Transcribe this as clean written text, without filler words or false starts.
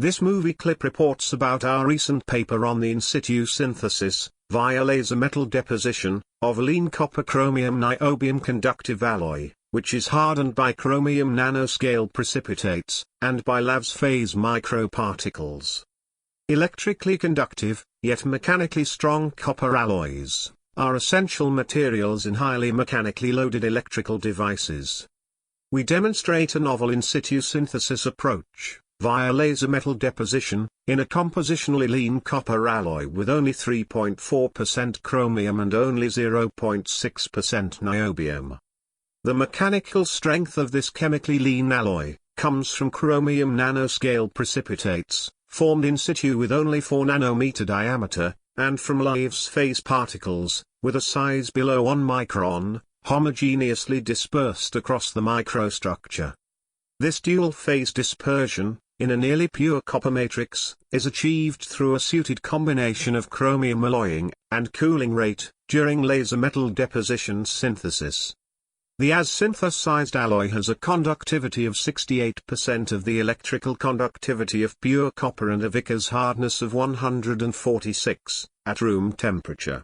This movie clip reports about our recent paper on the in-situ synthesis, via laser metal deposition, of lean copper chromium niobium conductive alloy, which is hardened by chromium nano-scale precipitates, and by Laves phase microparticles. Electrically conductive, yet mechanically strong copper alloys, are essential materials in highly mechanically loaded electrical devices. We demonstrate a novel in-situ synthesis approach, via laser metal deposition, in a compositionally lean copper alloy with only 3.4% chromium and only 0.6% niobium. The mechanical strength of this chemically lean alloy comes from chromium nano-scale precipitates, formed in situ with only 4 nanometer diameter, and from Laves phase particles, with a size below 1 micron, homogeneously dispersed across the microstructure. This dual-phase dispersion, in a nearly pure copper matrix, is achieved through a suited combination of chromium alloying and cooling rate, during laser metal deposition synthesis. The as-synthesized alloy has a conductivity of 68% of the electrical conductivity of pure copper and a Vickers hardness of 146, at room temperature.